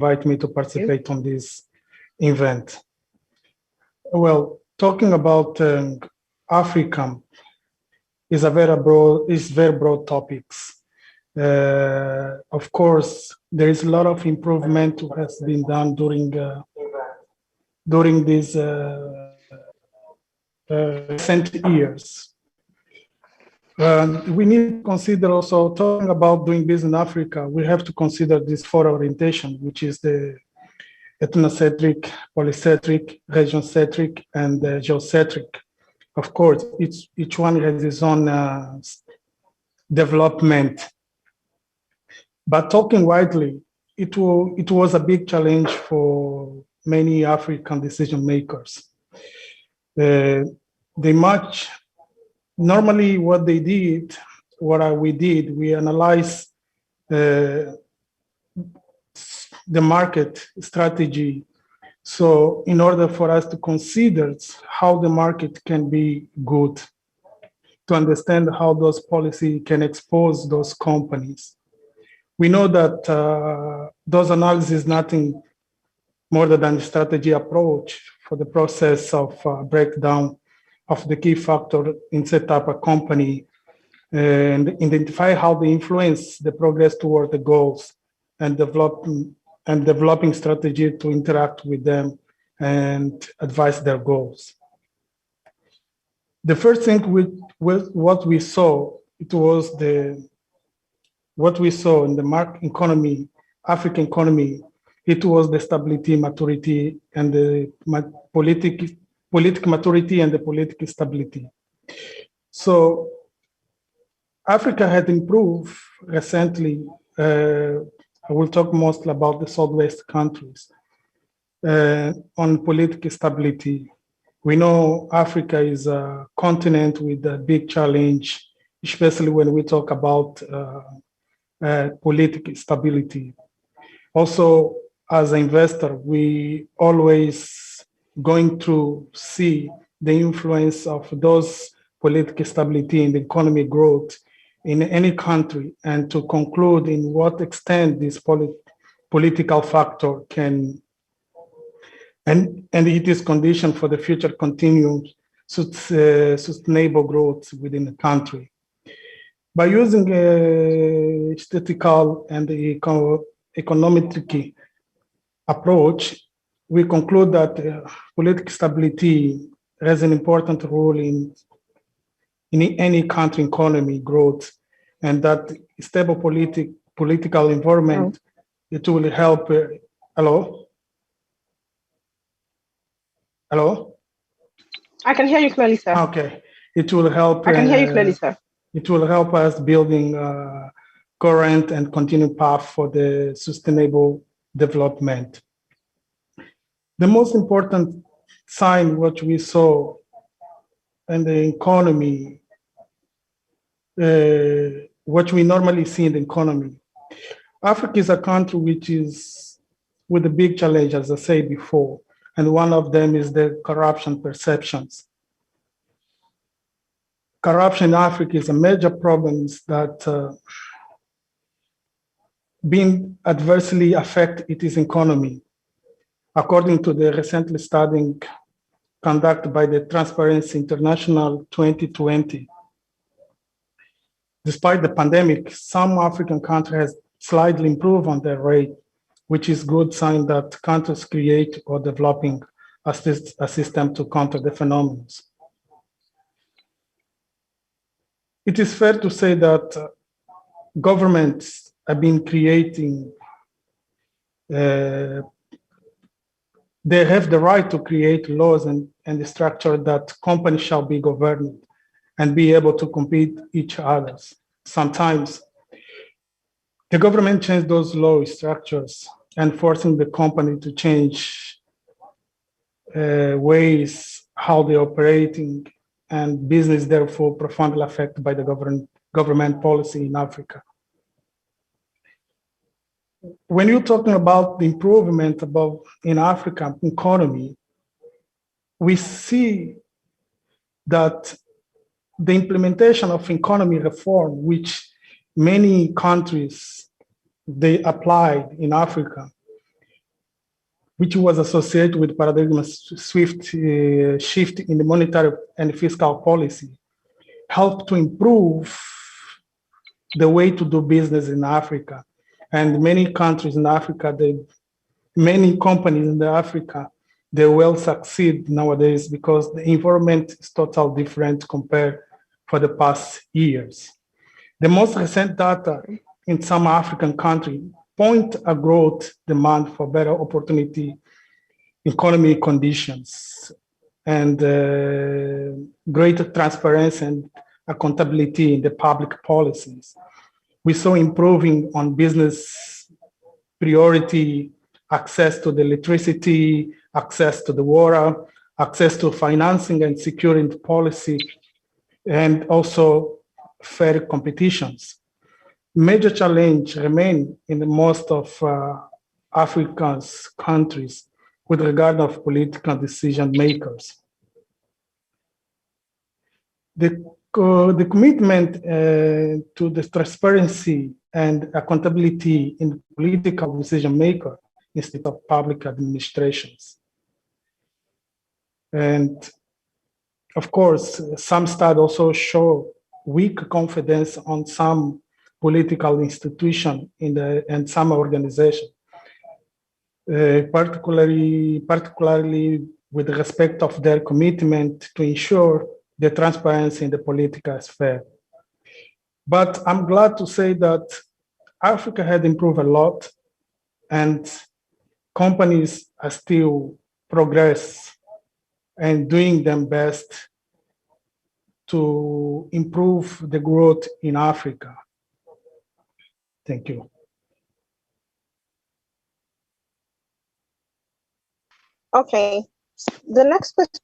invite me to participate on this event. Well, talking about Africa is very broad topics. Of course, there is a lot of improvement that has been done during these recent years. We need to consider also, talking about doing business in Africa, we have to consider this four orientation, which is the ethnocentric, polycentric, region-centric, and geocentric. Of course, each one has its own development. But talking widely, it was a big challenge for many African decision makers. Normally what we did, we analyzed the market strategy. So in order for us to consider how the market can be good, to understand how those policies can expose those companies. We know that those analysis is nothing more than a strategy approach for the process of breakdown of the key factor in set up a company and identify how they influence the progress toward the goals and developing strategy to interact with them and advise their goals. The first thing what we saw in the market economy, African economy, it was the stability, maturity, and the political maturity and the political stability. So Africa had improved recently. I will talk mostly about the Southwest countries on political stability. We know Africa is a continent with a big challenge, especially when we talk about political stability. Also, as an investor, we always going to see the influence of those political stability and economic growth in any country, and to conclude in what extent this political factor can, and it is condition for the future continued sustainable growth within the country. By using a statistical and econometric approach, we conclude that political stability has an important role in any country economy growth, and that stable political environment, it will help. Hello? Hello? I can hear you clearly, sir. Okay. It will help. I can hear you clearly, sir. It will help us building a current and continued path for the sustainable development. The most important sign what we saw in the economy, what we normally see in the economy. Africa is a country which is with a big challenge, as I said before, and one of them is the corruption perceptions. Corruption in Africa is a major problem that being adversely affect its economy. According to the recently study conducted by the Transparency International 2020, despite the pandemic, some African countries have slightly improved on their rate, which is good sign that countries create or developing a system to counter the phenomena. It is fair to say that governments have been creating, they have the right to create laws and the structure that companies shall be governed and be able to compete each other. Sometimes the government change those law structures and forcing the company to change ways how they're operating, and business therefore profoundly affected by the government policy in Africa. When you're talking about the improvement in African economy, we see that the implementation of economy reform, which many countries, they applied in Africa, which was associated with paradigm swift shift in the monetary and fiscal policy, helped to improve the way to do business in Africa. And many countries in Africa, many companies in Africa, they will succeed nowadays because the environment is totally different compared for the past years. The most recent data in some African countries point a growth demand for better opportunity economic conditions and greater transparency and accountability in the public policies. We saw improving on business priority, access to the electricity, access to the water, access to financing and securing policy, and also fair competitions. Major challenge remain in the most of Africa's countries with regard of political decision makers. The commitment to the transparency and accountability in political decision maker instead of public administrations. And of course, some studies also show weak confidence on some political institution and some organization, particularly with respect of their commitment to ensure the transparency in the political sphere. But I'm glad to say that Africa had improved a lot and companies are still progress and doing their best to improve the growth in Africa. Thank you. Okay, the next question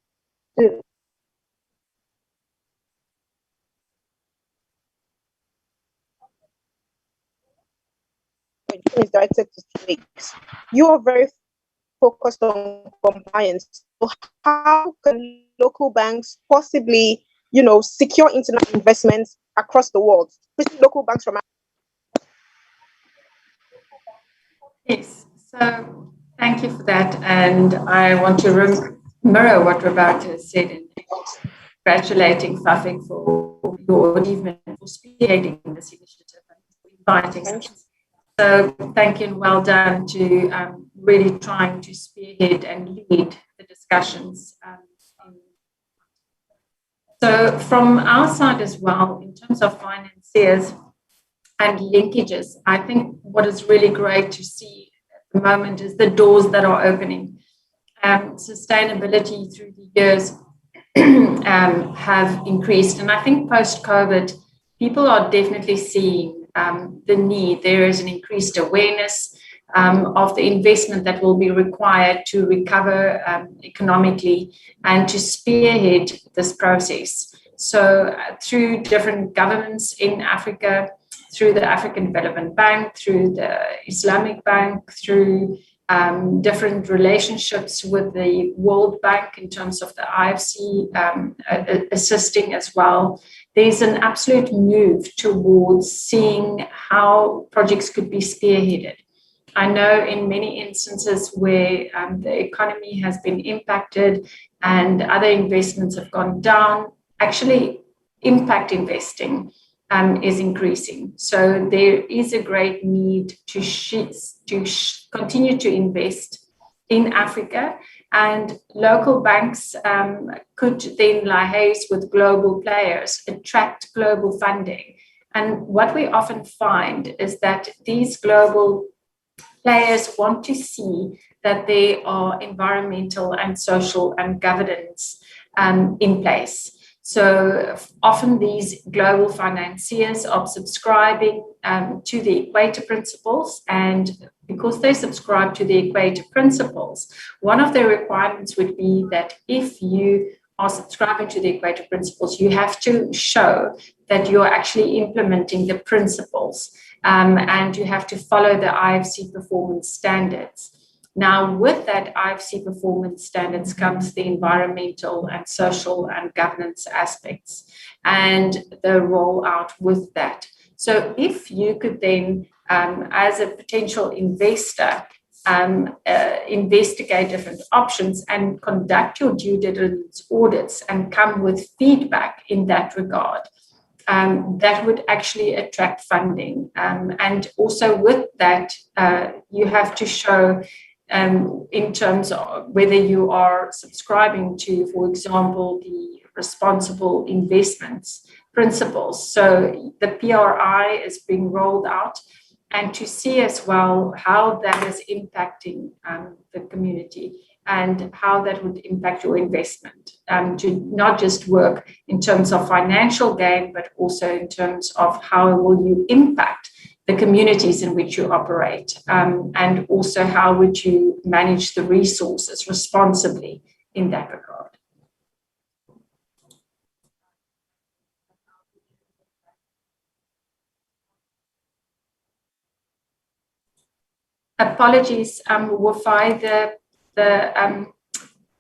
is directed to Felix. You are very focused on compliance. So how can local banks possibly, secure international investments across the world, especially local banks from Africa? Yes, so thank you for that. And I want to mirror what Roberto has said in congratulating FAFEC for your achievement, for spearheading this initiative and inviting us. So thank you and well done to really trying to spearhead and lead the discussions. So from our side as well, in terms of financiers and linkages, I think what is really great to see at the moment is the doors that are opening. Sustainability through the years have increased. And I think post-COVID, people are definitely seeing the need. There is an increased awareness of the investment that will be required to recover economically and to spearhead this process. So through different governments in Africa, through the African Development Bank, through the Islamic Bank, through different relationships with the World Bank in terms of the IFC assisting as well. There's an absolute move towards seeing how projects could be spearheaded. I know in many instances where the economy has been impacted and other investments have gone down, actually impact investing is increasing. So there is a great need to continue to invest in Africa, and local banks could then liaise with global players, attract global funding. And what we often find is that these global players want to see that there are environmental and social and governance in place. So often these global financiers are subscribing to the Equator Principles, and because they subscribe to the Equator Principles, one of the requirements would be that if you are subscribing to the Equator Principles, you have to show that you're actually implementing the principles, and you have to follow the IFC performance standards. Now, with that IFC performance standards comes the environmental and social and governance aspects and the rollout with that. So if you could then, as a potential investor, investigate different options and conduct your due diligence audits and come with feedback in that regard, that would actually attract funding. And also with that, you have to show in terms of whether you are subscribing to, for example, the responsible investments principles. So the PRI is being rolled out, and to see as well how that is impacting the community and how that would impact your investment, to not just work in terms of financial gain, but also in terms of how will you impact the communities in which you operate, and also how would you manage the resources responsibly in that regard. Apologies, Wafai,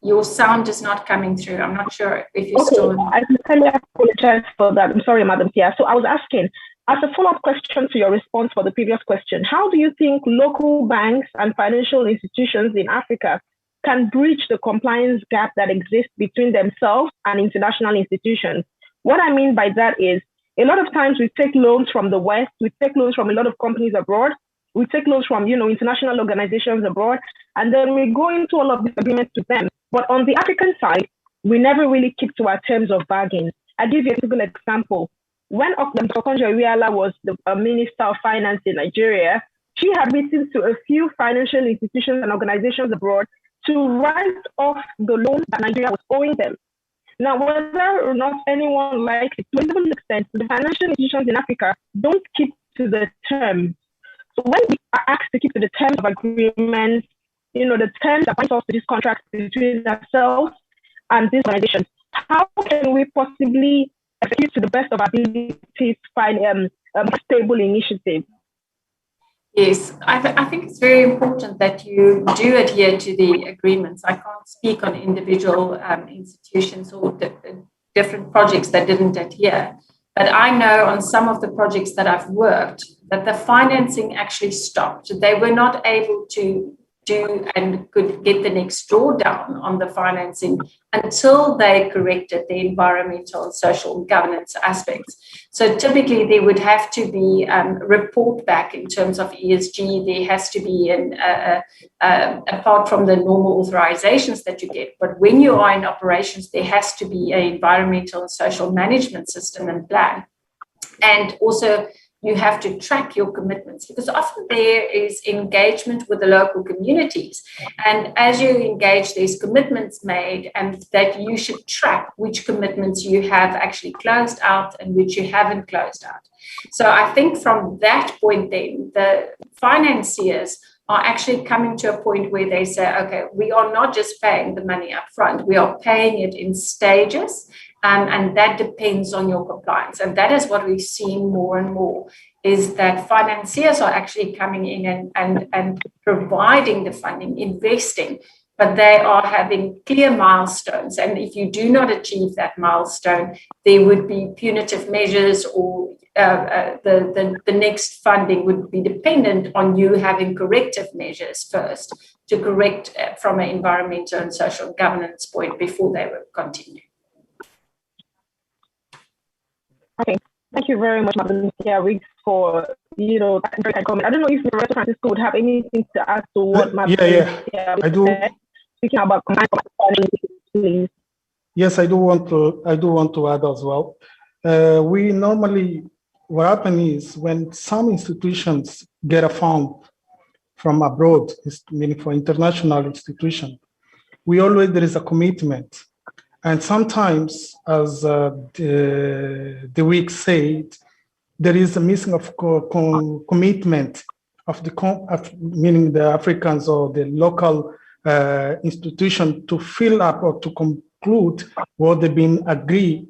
your sound is not coming through. I'm not sure if you're still. I sincerely apologize for that. I'm sorry, Madam Chair. So I was asking, as a follow-up question to your response for the previous question, how do you think local banks and financial institutions in Africa can bridge the compliance gap that exists between themselves and international institutions? What I mean by that is, a lot of times we take loans from the West, we take loans from a lot of companies abroad, we take loans from, international organizations abroad, and then we go into all of these agreements with them. But on the African side, we never really keep to our terms of bargain. I'll give you a simple example. When Okonjo-Iweala was the Minister of Finance in Nigeria, she had written to a few financial institutions and organizations abroad to write off the loans that Nigeria was owing them. Now, whether or not anyone likes it, to a certain extent, the financial institutions in Africa don't keep to the terms. So when we are asked to keep to the terms of agreements, the terms that bind us to these contracts between ourselves and these organizations, how can we possibly execute to the best of our abilities to find a stable initiative? Yes, I think it's very important that you do adhere to the agreements. I can't speak on individual institutions or different projects that didn't adhere. But I know on some of the projects that I've worked that the financing actually stopped. They were not able to do and could get the next drawdown on the financing until they corrected the environmental and social governance aspects. So typically there would have to be report back in terms of ESG. There has to be apart from the normal authorizations that you get, but when you are in operations, there has to be an environmental and social management system and plan. And also you have to track your commitments, because often there is engagement with the local communities. And as you engage, there's commitments made, and that you should track which commitments you have actually closed out and which you haven't closed out. So I think from that point then, the financiers are actually coming to a point where they say, okay, we are not just paying the money up front, we are paying it in stages. And that depends on your compliance. And that is what we've seen more and more, is that financiers are actually coming in and providing the funding, investing, but they are having clear milestones. And if you do not achieve that milestone, there would be punitive measures, or the next funding would be dependent on you having corrective measures first to correct from an environmental and social governance point before they will continue. Okay, thank you very much, Madam Chair, for that very kind comment. I don't know if Professor Francisco would have anything to add to what Madam Chair I do. said, speaking about combined, please. Yes, I do want to add as well. We normally, what happens is when some institutions get a fund from abroad, meaning for international institutions, there is a commitment. And sometimes, as the week said, there is a missing of commitment of meaning the Africans or the local institution to fill up or to conclude what they've been agreed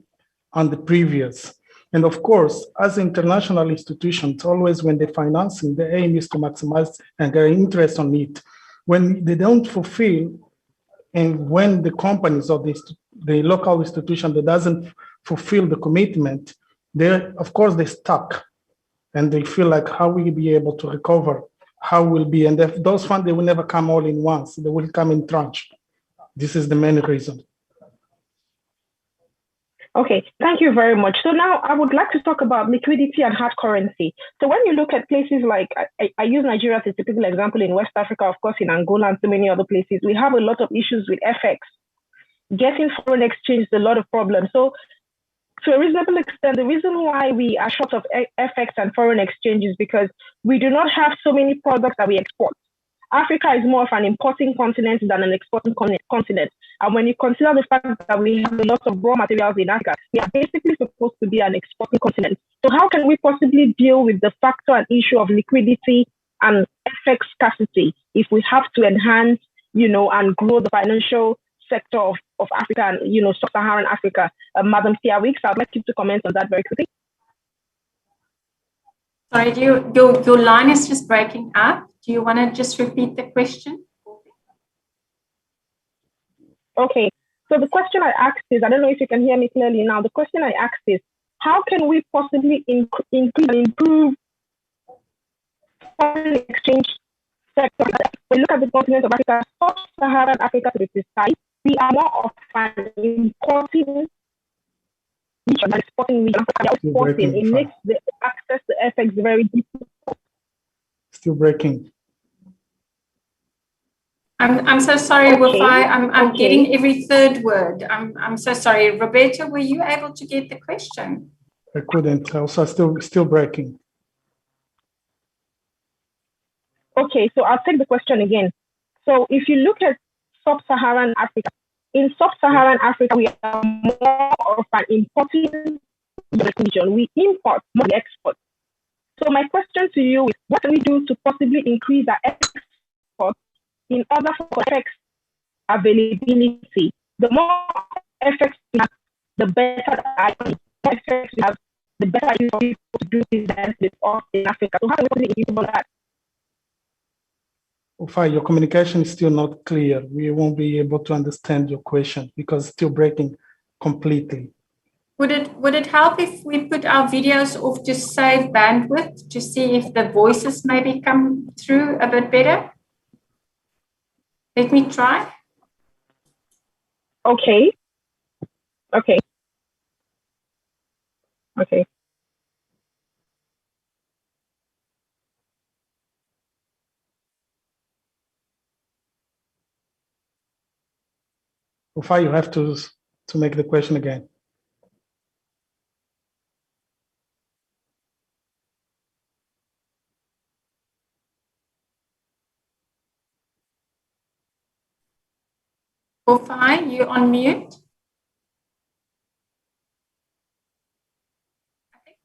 on the previous. And of course, as international institutions, always when they're financing, the aim is to maximize and get interest on it. When they don't fulfill, and when the companies or the local institution that doesn't fulfill the commitment, of course they're stuck, and they feel like, how will we be able to recover how will be, and if those funds, they will never come all in once. They will come in tranche. This is the main reason. Okay, thank you very much. So now I would like to talk about liquidity and hard currency. So when you look at places like, I use Nigeria as a typical example, in West Africa, of course, in Angola and so many other places, we have a lot of issues with FX. Getting foreign exchange is a lot of problems. So to a reasonable extent, the reason why we are short of FX and foreign exchange is because we do not have so many products that we export. Africa is more of an importing continent than an exporting continent. And when you consider the fact that we have a lot of raw materials in Africa, we are basically supposed to be an exporting continent. So how can we possibly deal with the factor and issue of liquidity and FX scarcity if we have to enhance, and grow the financial sector of Africa and, sub-Saharan Africa? Madam Tia Weeks, I'd like you to comment on that very quickly. Sorry, your line is just breaking up. Do you want to just repeat the question? Okay, so the question I asked is, I don't know if you can hear me clearly now. The question I asked is, how can we possibly increase and improve foreign exchange sector? When we look at the continent of Africa, sub-Saharan Africa to be precise, we are more of an importing region than exporting region. Exporting, it makes the access to FX very difficult. Still breaking. I'm so sorry, Wafai. I'm getting every third word. I'm so sorry. Roberta, were you able to get the question? I couldn't. Also, still breaking. Okay, so I'll take the question again. So if you look at sub-Saharan Africa, in sub-Saharan Africa, we are more of an importing region. We import more than export. So my question to you is, what can we do to possibly increase our export in order for FX availability? The more FX we have, the better FX we have, the better you are able to do business with us in Africa. So how can we improve on that? Ufai, your communication is still not clear. We won't be able to understand your question because it's still breaking completely. Would it help if we put our videos off to save bandwidth to see if the voices maybe come through a bit better? Let me try. Okay. Okay. Okay. Ufai, you have to make the question again. Wafai, you on mute?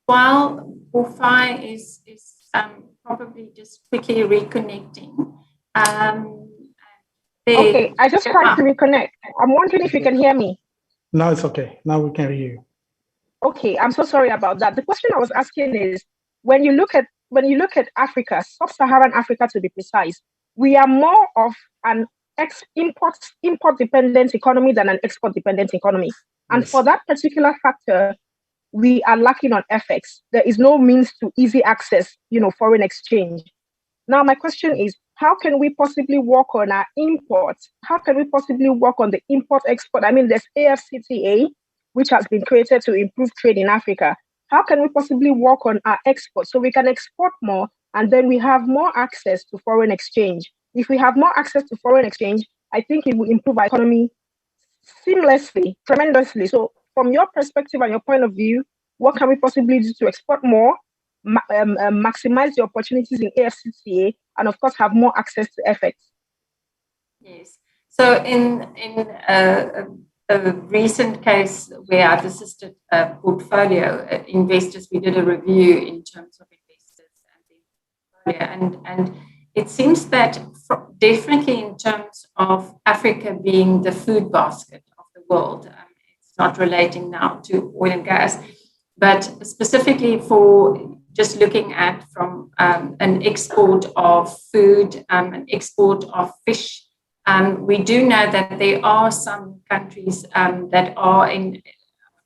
While Wafai is probably just quickly reconnecting. Okay, I just tried to reconnect. I'm wondering if you can hear me. Now it's okay. Now we can hear you. Okay, I'm so sorry about that. The question I was asking is, when you look at Africa, sub-Saharan Africa to be precise, we are more of an import dependent economy than an export dependent economy. And for that particular factor, we are lacking on FX. There is no means to easy access, foreign exchange. Now, my question is, how can we possibly work on our imports? How can we possibly work on the import-export? I mean, there's AFCTA, which has been created to improve trade in Africa. How can we possibly work on our exports so we can export more and then we have more access to foreign exchange? If we have more access to foreign exchange, I think it will improve our economy seamlessly, tremendously. So from your perspective and your point of view, what can we possibly do to export more, maximize the opportunities in AFCTA, and of course have more access to FX? Yes. So in a recent case where I've assisted a portfolio investors, we did a review in terms of investors and their portfolio, and it seems that definitely in terms of Africa being the food basket of the world, it's not relating now to oil and gas, but specifically for just looking at from an export of food, an export of fish. We do know that there are some countries that are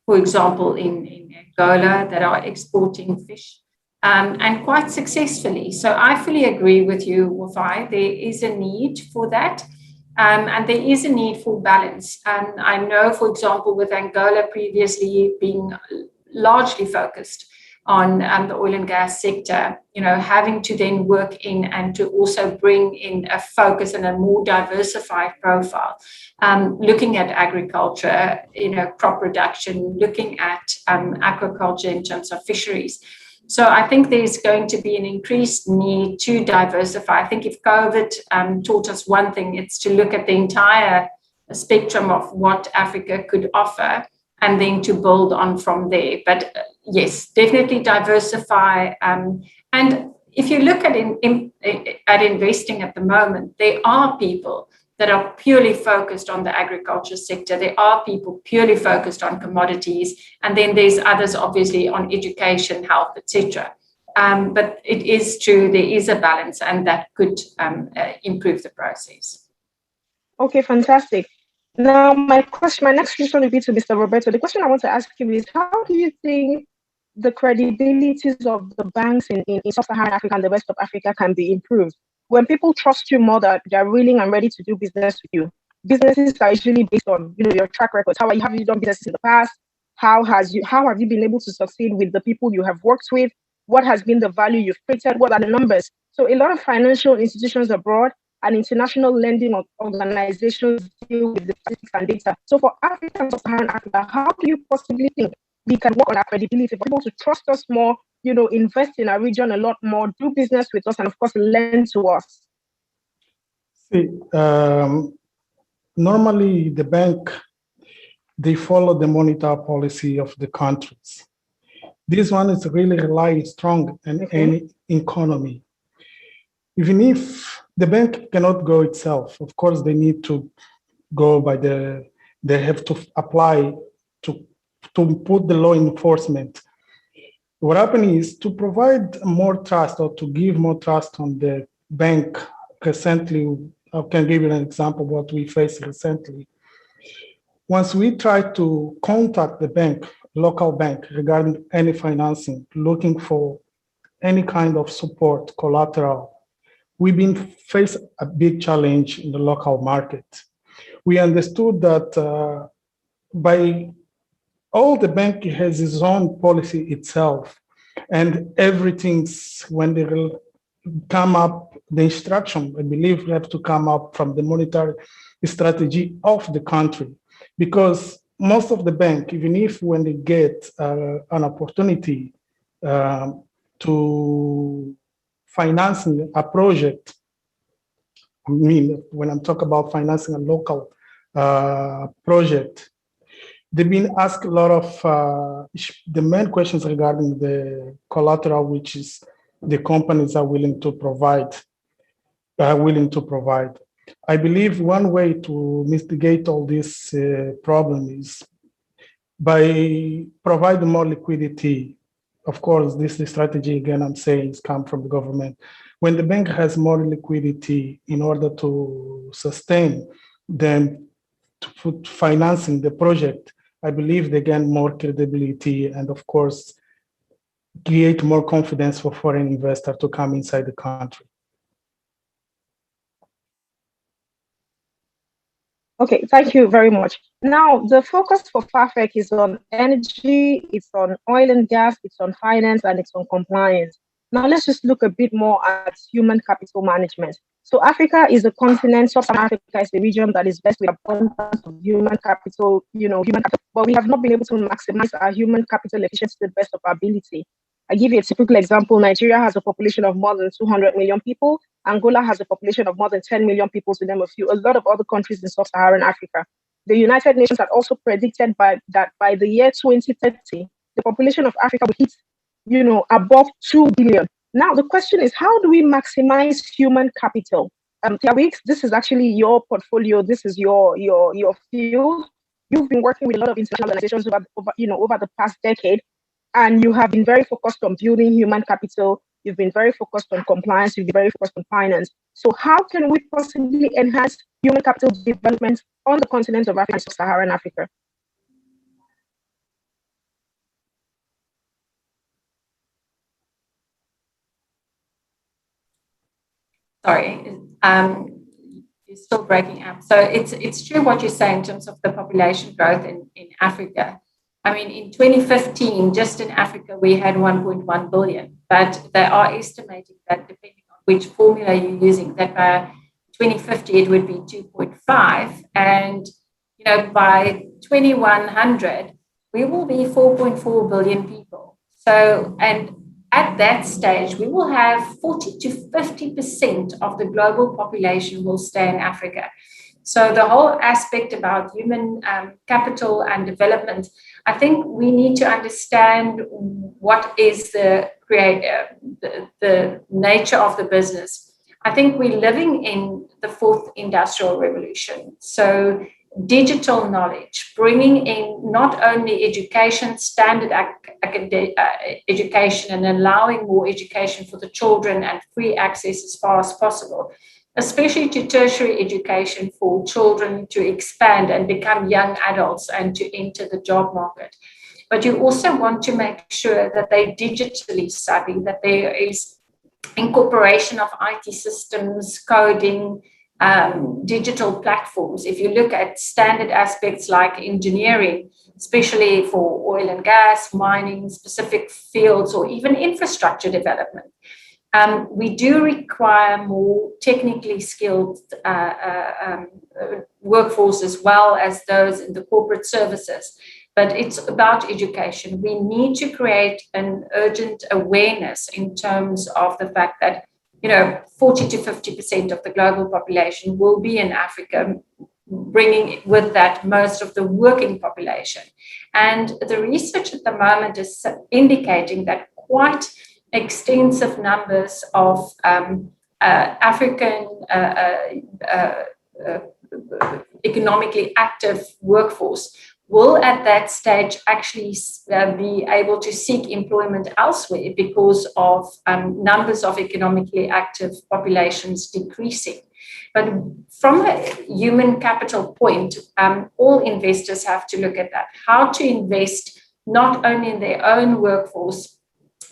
for example, in Angola that are exporting fish. and quite successfully. So I fully agree with you, Wafai. There is a need for that. And there is a need for balance. I know, for example, with Angola previously being largely focused on the oil and gas sector, having to then work in and to also bring in a focus and a more diversified profile, looking at agriculture, crop production, looking at aquaculture in terms of fisheries. So I think there's going to be an increased need to diversify. I think if COVID taught us one thing, it's to look at the entire spectrum of what Africa could offer and then to build on from there. But yes, definitely diversify. And if you look at investing at the moment, there are people that are purely focused on the agriculture sector. There are people purely focused on commodities. And then there's others, obviously, on education, health, etc. But it is true, there is a balance, and that could improve the process. Okay, fantastic. Now, my next question will be to Mr. Roberto. The question I want to ask you is, how do you think the credibilities of the banks in Sub-Saharan Africa and the rest of Africa can be improved? When people trust you more, that they're willing and ready to do business with you. Businesses are usually based on your track records. Have you done business in the past? How have you been able to succeed with the people you have worked with? What has been the value you've created? What are the numbers? So a lot of financial institutions abroad and international lending organizations deal with the statistics and data. So for Africa and Sub-Saharan Africa, how do you possibly think we can work on our credibility for people to trust us more, invest in our region a lot more, do business with us, and of course, lend to us? See, normally the bank, they follow the monetary policy of the countries. This one is really relying strong on any economy. Even if the bank cannot go itself, of course, they need to go by they have to apply to put the law enforcement. What happens is to provide more trust or to give more trust on the bank. Recently, I can give you an example of what we faced recently. Once we try to contact the bank, local bank, regarding any financing, looking for any kind of support, collateral, we've been faced a big challenge in the local market. We understood that by all the bank has its own policy itself, and everything's when they will come up, the instruction, I believe, have to come up from the monetary strategy of the country, because most of the bank, even if when they get an opportunity to financing a project, I mean, when I'm talking about financing a local project, they've been asked a lot of the main questions regarding the collateral, which is the companies are willing to provide. I believe one way to mitigate all this problem is by providing more liquidity. Of course, this is the strategy, again, I'm saying, is come from the government. When the bank has more liquidity in order to sustain them to put financing the project, I believe they gain more credibility and, of course, create more confidence for foreign investors to come inside the country. Okay, thank you very much. Now, the focus for FAFEC is on energy, it's on oil and gas, it's on finance, and it's on compliance. Now, let's just look a bit more at human capital management. So Africa is a continent, Sub-Saharan Africa is a region that is blessed with abundance of human capital, but we have not been able to maximize our human capital efficiency to the best of our ability. I give you a typical example. Nigeria has a population of more than 200 million people. Angola has a population of more than 10 million people, to name a few. A lot of other countries in Sub-Saharan Africa. The United Nations had also predicted that by the year 2030, the population of Africa will hit, above 2 billion. Now, the question is, how do we maximize human capital? Tiawix, this is actually your portfolio. This is your field. You've been working with a lot of international organizations over the past decade. And you have been very focused on building human capital. You've been very focused on compliance. You've been very focused on finance. So how can we possibly enhance human capital development on the continent of Africa and Sub-Saharan Africa? Sorry, you're still breaking up. So it's true what you say in terms of the population growth in Africa. I mean, in 2015, just in Africa, we had 1.1 billion, but they are estimating that depending on which formula you're using, that by 2050 it would be 2.5, and by 2100 we will be 4.4 billion people. So, and at that stage, we will have 40 to 50% of the global population will stay in Africa. So the whole aspect about human capital and development, I think we need to understand what is the nature of the business. I think we're living in the fourth industrial revolution. So digital knowledge, bringing in not only education, standard education, and allowing more education for the children and free access as far as possible, especially to tertiary education for children to expand and become young adults and to enter the job market. But you also want to make sure that they're digitally savvy, that there is incorporation of IT systems, coding, digital platforms. If you look at standard aspects like engineering, especially for oil and gas, mining, specific fields, or even infrastructure development, we do require more technically skilled workforce as well as those in the corporate services. But it's about education. We need to create an urgent awareness in terms of the fact that 40 to 50% of the global population will be in Africa, bringing with that most of the working population. And the research at the moment is indicating that quite extensive numbers of African economically active workforce will at that stage actually be able to seek employment elsewhere because of numbers of economically active populations decreasing. But from a human capital point, all investors have to look at that, how to invest not only in their own workforce.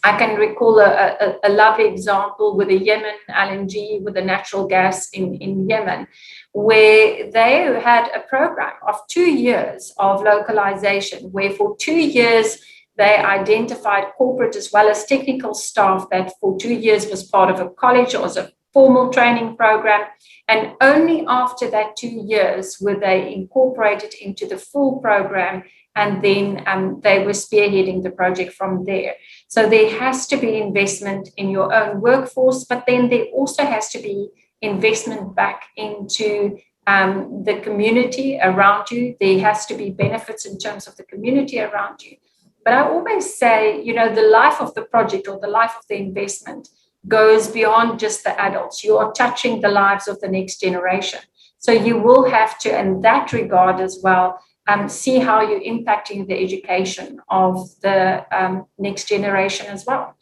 I can recall a lovely example with the Yemen LNG, with the natural gas in Yemen, where they had a program of 2 years of localization, where for 2 years they identified corporate as well as technical staff that for 2 years was part of a college or was a formal training program. And only after that 2 years were they incorporated into the full program, and then they were spearheading the project from there. So there has to be investment in your own workforce, but then there also has to be investment back into the community around you. There has to be benefits in terms of the community around you. But I always say, the life of the project or the life of the investment goes beyond just the adults. You are touching the lives of the next generation. So you will have to, in that regard as well, see how you're impacting the education of the next generation as well.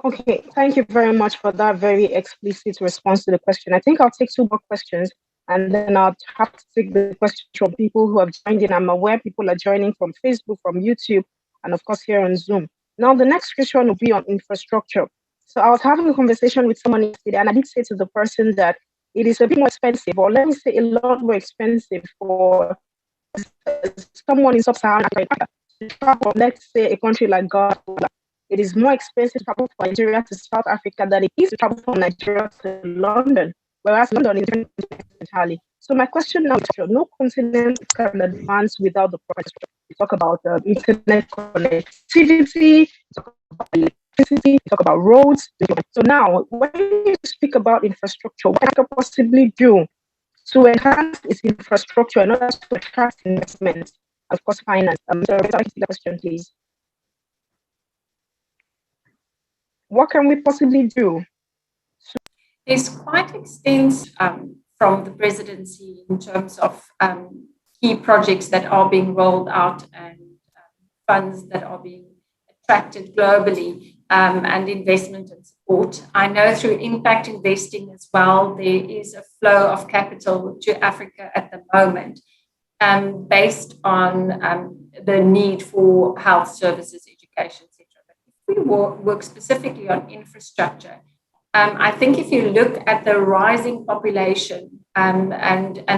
Okay, thank you very much for that very explicit response to the question. I think I'll take 2 more questions, and then I'll have to take the questions from people who have joined in. I'm aware people are joining from Facebook, from YouTube, and of course here on Zoom. Now, the next question will be on infrastructure. So I was having a conversation with someone yesterday, and I did say to the person that it is a bit more expensive, or let me say a lot more expensive for someone in sub-Saharan Africa to travel, let's say a country like Ghana. It is more expensive to travel from Nigeria to South Africa than it is to travel from Nigeria to London, whereas London is different entirely. So my question now is, no continent can advance without the infrastructure. We talk about internet connectivity, we talk about electricity, we talk about roads. So now, when you speak about infrastructure, what can I possibly do to enhance its infrastructure in order to attract investment, of course, finance? So the question, please. What can we possibly do? There's quite extensive from the presidency in terms of key projects that are being rolled out and funds that are being attracted globally and investment and support. I know through impact investing as well, there is a flow of capital to Africa at the moment based on the need for health services, education, etc. But if we work specifically on infrastructure, I think if you look at the rising population and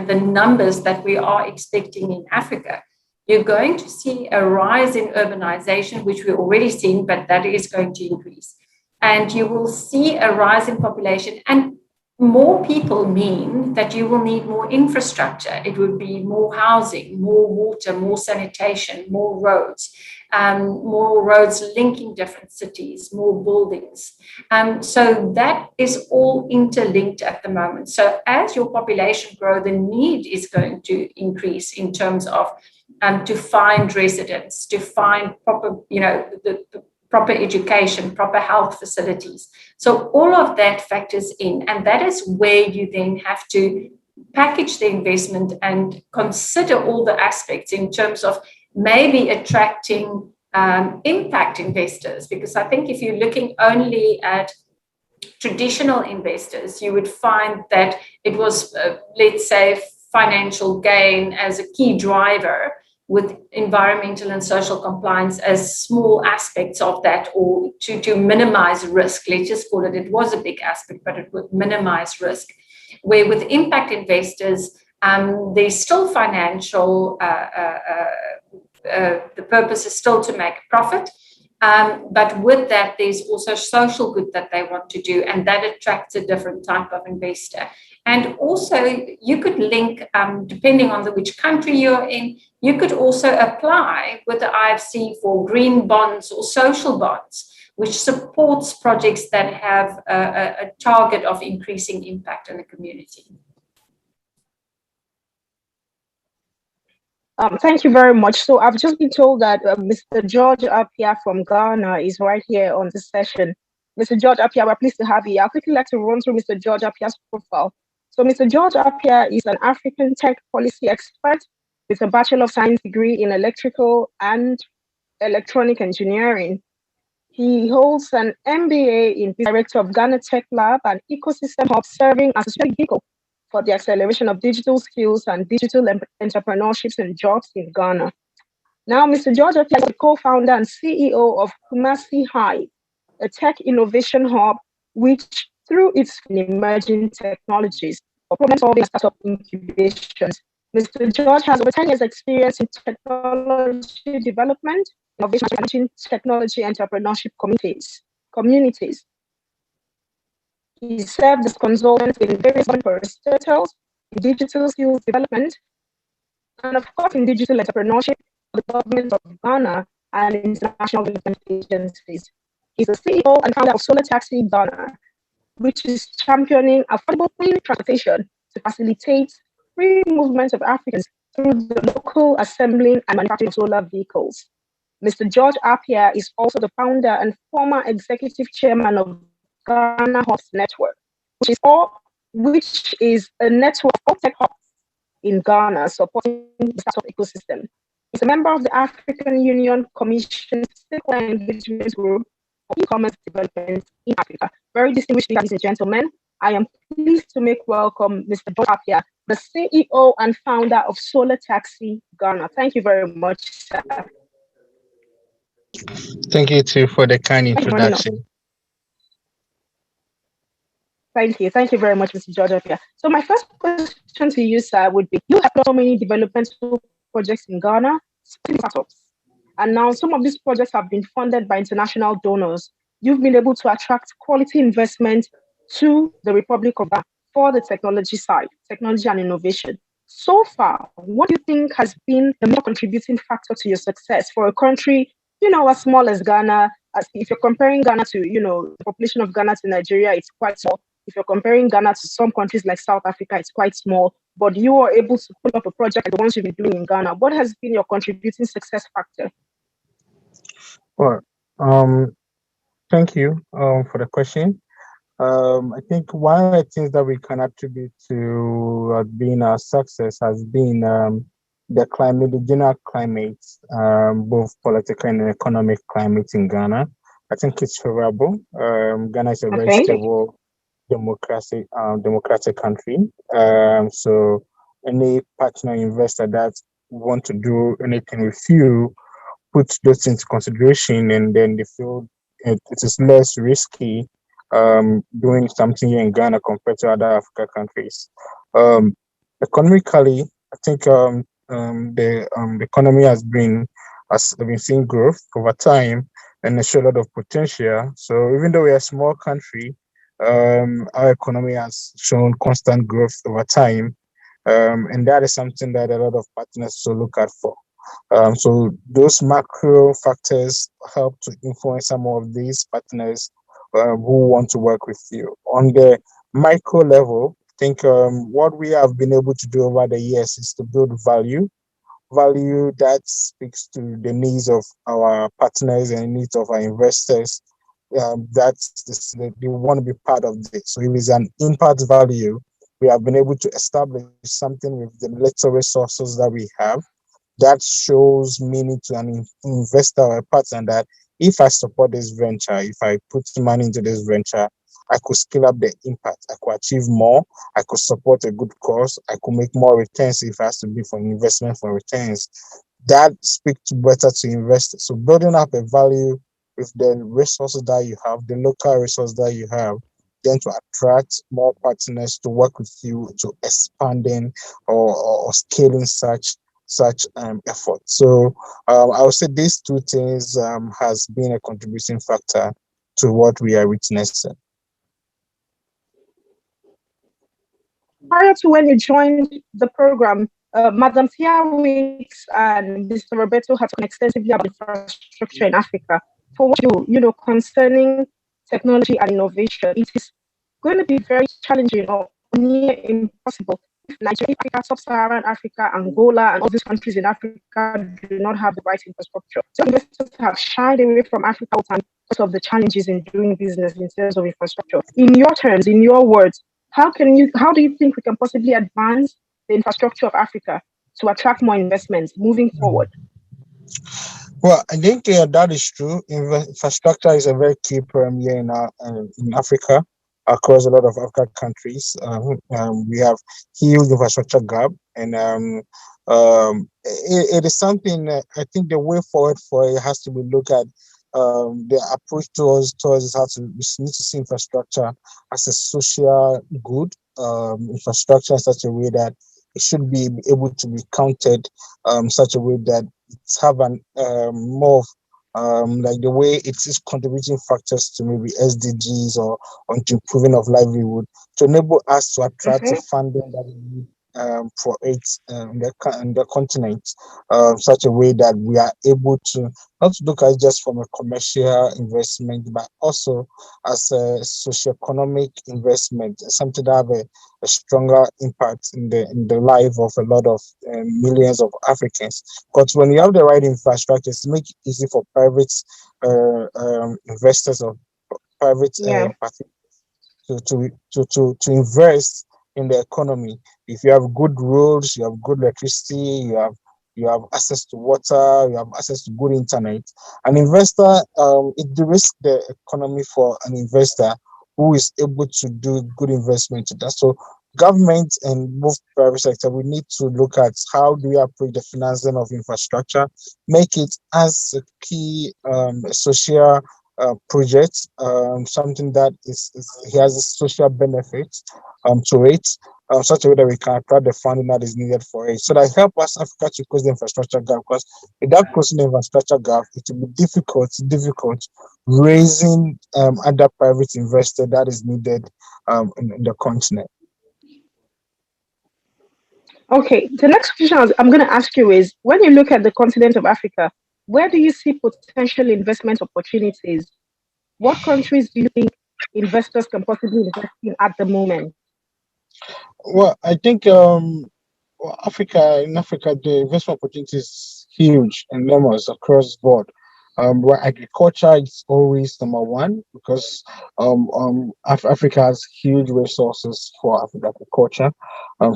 the numbers that we are expecting in Africa, you're going to see a rise in urbanization, which we're already seeing, but that is going to increase. And you will see a rise in population, and more people mean that you will need more infrastructure. It would be more housing, more water, more sanitation, more roads linking different cities, more buildings. So that is all interlinked at the moment. So as your population grows, the need is going to increase in terms of to find residents, to find proper, the proper education, proper health facilities. So all of that factors in, and that is where you then have to package the investment and consider all the aspects in terms of maybe attracting impact investors, because I think if you're looking only at traditional investors, you would find that it was, let's say, financial gain as a key driver, with environmental and social compliance as small aspects of that, or to minimize risk. Let's just call it, it was a big aspect, but it would minimize risk. Where with impact investors, there's still financial, the purpose is still to make profit. But with that, there's also social good that they want to do, and that attracts a different type of investor. And also, you could link, depending on which country you're in, you could also apply with the IFC for green bonds or social bonds, which supports projects that have a target of increasing impact in the community. Thank you very much. So I've just been told that Mr. George Appiah from Ghana is right here on this session. Mr. George Appiah, we're pleased to have you. I'd quickly like to run through Mr. George Appiah's profile. So Mr. George Appiah is an African tech policy expert with a Bachelor of Science degree in electrical and electronic engineering. He holds an MBA in Director of Ghana Tech Lab and Ecosystem Hub, serving as a strategic vehicle for the acceleration of digital skills and digital entrepreneurships and jobs in Ghana. Now, Mr. George Appiah is the co-founder and CEO of Kumasi Hive, a tech innovation hub, which through its emerging technologies for problem-solving and startup incubations. Mr. George has over 10 years' experience in technology development, innovation, managing technology entrepreneurship communities. He served as consultant in various parastatals, in digital skills development, and of course in digital entrepreneurship for the government of Ghana and international development agencies. He's the CEO and founder of Solar Taxi Ghana, which is championing affordable clean transportation to facilitate free movement of Africans through the local assembling and manufacturing of solar vehicles. Mr. George Appiah is also the founder and former executive chairman of Ghana Hubs Network, which is a network of tech hubs in Ghana supporting the startup ecosystem. He's a member of the African Union Commission Stakeholder Engagement Group for E-commerce Development in Africa. Very distinguished ladies and gentlemen, I am pleased to make welcome Mr. George Appiah, the CEO and founder of Solar Taxi Ghana. Thank you very much, sir. Thank you too for the kind introduction. Thank you. Thank you very much, Mr. George Appiah. So my first question to you, sir, would be, you have so many developmental projects in Ghana, startups, and now some of these projects have been funded by international donors. You've been able to attract quality investment to the Republic of Ghana for the technology side, technology and innovation. So far, what do you think has been the more contributing factor to your success for a country, as small as Ghana? As if you're comparing Ghana to, the population of Ghana to Nigeria, it's quite small. If you're comparing Ghana to some countries like South Africa, it's quite small. But you are able to pull up a project like the ones you've been doing in Ghana. What has been your contributing success factor? Well, thank you for the question. I think one of the things that we can attribute to being a success has been the climate, the general climate, both political and economic climate in Ghana. I think it's favorable. Ghana is a very stable democratic country. So any partner investor that want to do anything with you puts those into consideration, and then they feel it is less risky doing something here in Ghana compared to other African countries. Um, Economically, I think the economy has been seeing growth over time and it show a lot of potential. So even though we are a small country, our economy has shown constant growth over time, and that is something that a lot of partners to look at for. So those macro factors help to influence some of these partners who want to work with you. On the micro level, I think what we have been able to do over the years is to build value that speaks to the needs of our partners and needs of our investors. They want to be part of this. So if it's an impact value, we have been able to establish something with the little resources that we have that shows meaning to an investor or a partner that if I support this venture, if I put money into this venture, I could scale up the impact. I could achieve more. I could support a good cause. I could make more returns if it has to be for investment for returns. That speaks better to investors. So building up a value with the resources that you have, the local resources that you have, then to attract more partners to work with you to expanding or scaling such effort. So I would say these two things has been a contributing factor to what we are witnessing. Prior to when you joined the program, Madam Tia Weeks and Mr. Roberto had spoken extensively about infrastructure in Africa. For what concerning technology and innovation, it is going to be very challenging or near impossible if Nigeria, Africa, Sub-Saharan Africa, Angola, and all these countries in Africa do not have the right infrastructure. So investors have shied away from Africa because of the challenges in doing business in terms of infrastructure. In your terms, in your words, how do you think we can possibly advance the infrastructure of Africa to attract more investments moving forward? Well, I think that is true. Infrastructure is a very key problem here in Africa, across a lot of African countries. We have huge infrastructure gap, and it is something I think the way forward for it has to be looked at. The approach towards is how to we need to see infrastructure as a social good, infrastructure in such a way that it should be able to be counted such a way that it's have an more like the way it is contributing factors to maybe SDGs or onto improving of livelihood to enable us to attract the funding that we need for it in the continent, such a way that we are able to not look at it just from a commercial investment, but also as a socio-economic investment, something that have a stronger impact in the life of a lot of millions of Africans. Because when you have the right infrastructure, it makes it easy for private investors or private parties to invest in the economy. If you have good roads, you have good electricity, you have access to water, you have access to good internet. An investor, it de-risks the economy for an investor who is able to do good investment to that. So government and both private sector, we need to look at how do we approach the financing of infrastructure, make it as a key social project, something that has a social benefit to it, such a way that we can attract the funding that is needed for it. So that help us Africa to close the infrastructure gap, because without closing the infrastructure gap, it will be difficult raising other private investor that is needed in the continent. Okay, the next question I'm going to ask you is, when you look at the continent of Africa, where do you see potential investment opportunities? What countries do you think investors can possibly invest in at the moment? Well, I think in Africa, the investment opportunity is huge and enormous across the board. Where agriculture is always number one, because Africa has huge resources for agriculture.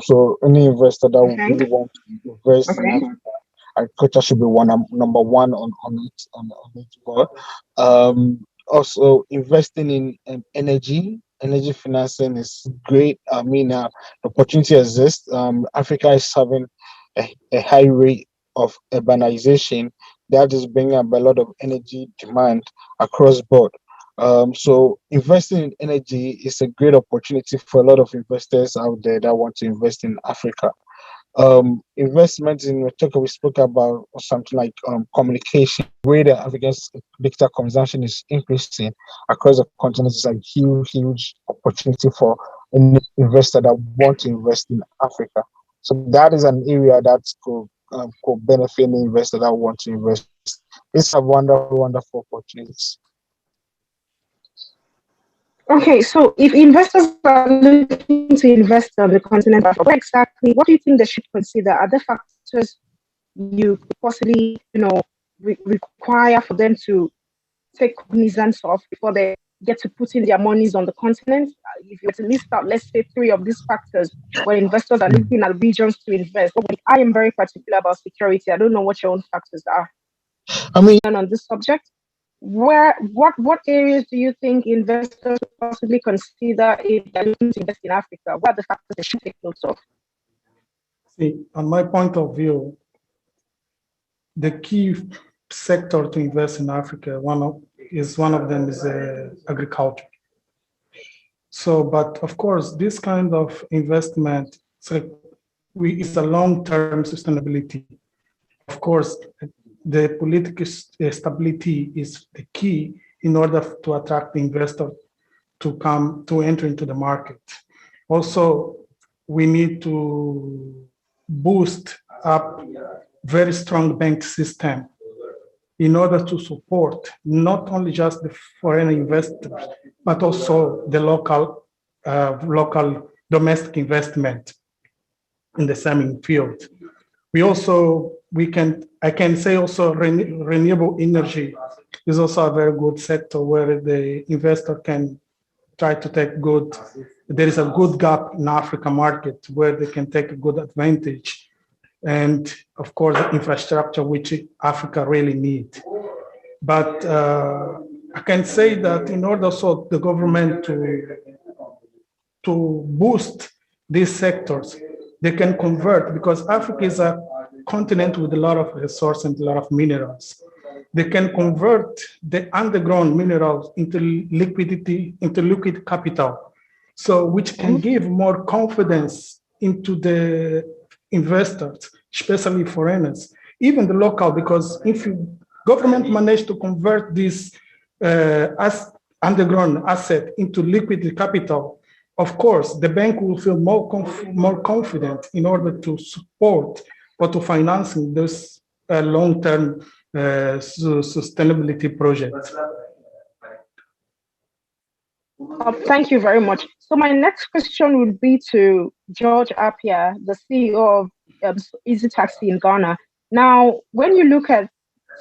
So any investor that would really want to invest in Africa, agriculture should be number one on it board. Also investing in energy financing is great. I mean, the opportunity exists. Africa is having a high rate of urbanization that is bringing up a lot of energy demand across board. So investing in energy is a great opportunity for a lot of investors out there that want to invest in Africa. Investment in we spoke about something like communication, where the African's data consumption is increasing across the continent is a huge opportunity for any investor that want to invest in Africa. So that is an area that could benefit any investor that want to invest. It's a wonderful opportunities. Okay, so if investors are looking to invest on the continent, what do you think they should consider? Are there factors you possibly, require for them to take cognizance of before they get to putting their monies on the continent? If you were to list out, let's say, 3 of these factors when investors are looking at regions to invest. I am very particular about security. I don't know what your own factors are. I mean, on this subject, what areas do you think investors possibly consider if they're looking to invest in Africa? What are the factors they should take note of? See, on my point of view, the key sector to invest in Africa, one of them is agriculture. So, but of course, this kind of investment is a long-term sustainability. Of course, the political stability is the key in order to attract the investor to enter into the market. Also, we need to boost up very strong bank system in order to support not only just the foreign investors, but also the local domestic investment in the same field. I can say also renewable energy is also a very good sector where the investor can try to take good. There is a good gap in Africa market where they can take a good advantage. And of course, infrastructure, which Africa really needs. But I can say that in order for the government to boost these sectors, they can convert, because Africa is a continent with a lot of resources and a lot of minerals. They can convert the underground minerals into liquid capital, so which can give more confidence into the investors, especially foreigners, even the local, because if government manage to convert this underground asset into liquid capital, of course, the bank will feel more confident in order to support or to financing this long-term sustainability projects. Thank you very much. So my next question would be to George Appiah, the CEO of Easy Taxi in Ghana. Now, when you look at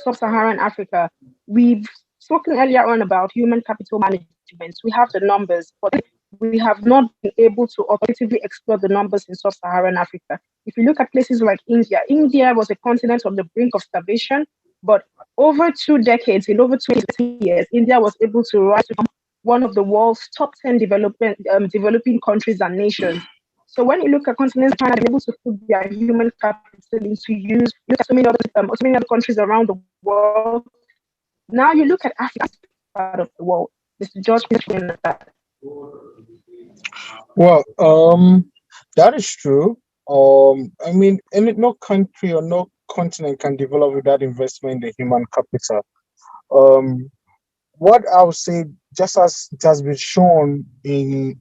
sub-Saharan Africa, we've spoken earlier on about human capital management. We have the numbers, but we have not been able to objectively explore the numbers in sub-Saharan Africa. If you look at places like India, India was a continent on the brink of starvation, but over 2 decades, in over 20 years, India was able to rise to one of the world's top 10 developing countries and nations. So when you look at continents, China is able to put their human capital into use. Look at so many other countries around the world. Now you look at Africa, part of the world. Mr. George, that. Well, that is true. I mean, no country or no continent can develop without investment in the human capital. What I would say, just as it has been shown in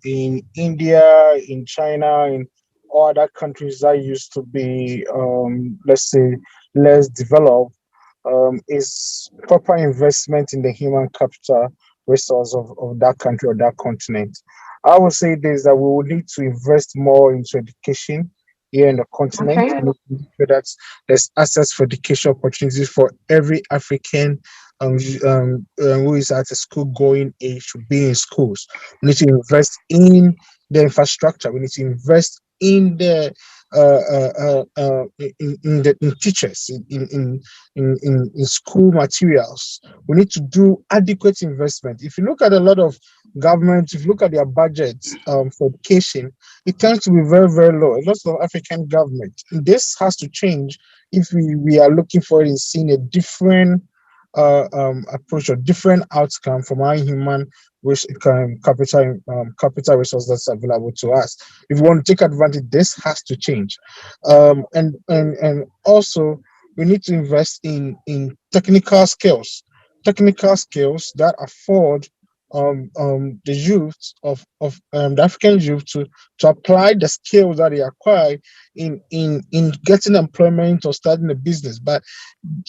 India, in China, in all other countries that used to be, let's say, less developed, is proper investment in the human capital resource of that country or that continent. I would say this, that we will need to invest more into education here in the continent. Okay. To make sure that there's access for education opportunities for every African who is at a school going age to be in schools. We need to invest in the infrastructure. We need to invest in the in teachers, in school materials. We need to do adequate investment. If you look at a lot of governments, if you look at their budgets for education, it tends to be very, very low. A lot of African government. This has to change if we are looking for it in seeing a different approach or different outcome from our human capital resource that's available to us. If we want to take advantage, this has to change, and also we need to invest in technical skills that afford the youth of the African youth to apply the skills that they acquire in getting employment or starting a business. But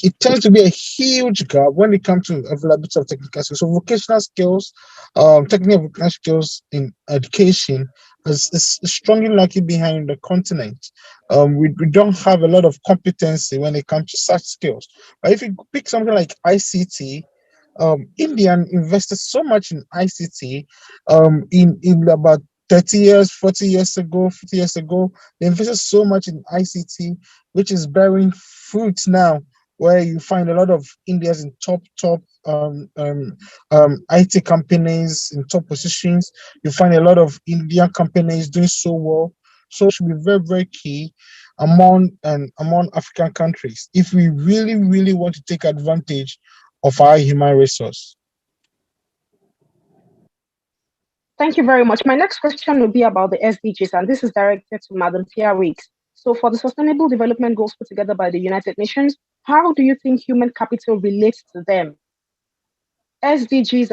it tends to be a huge gap when it comes to availability of technical skills. So vocational skills, technical vocational skills in education is strongly lacking behind the continent. We don't have a lot of competency when it comes to such skills. But if you pick something like ICT, India invested so much in ICT in about 30 years, 40 years ago, 50 years ago. They invested so much in ICT, which is bearing fruit now, where you find a lot of Indians in top IT companies in top positions. You find a lot of Indian companies doing so well. So it should be very, very key among African countries if we really, really want to take advantage of our human resource. Thank you very much. My next question will be about the SDGs, and this is directed to Madam Tia Weeks. So for the Sustainable Development Goals put together by the United Nations, how do you think human capital relates to them? SDGs.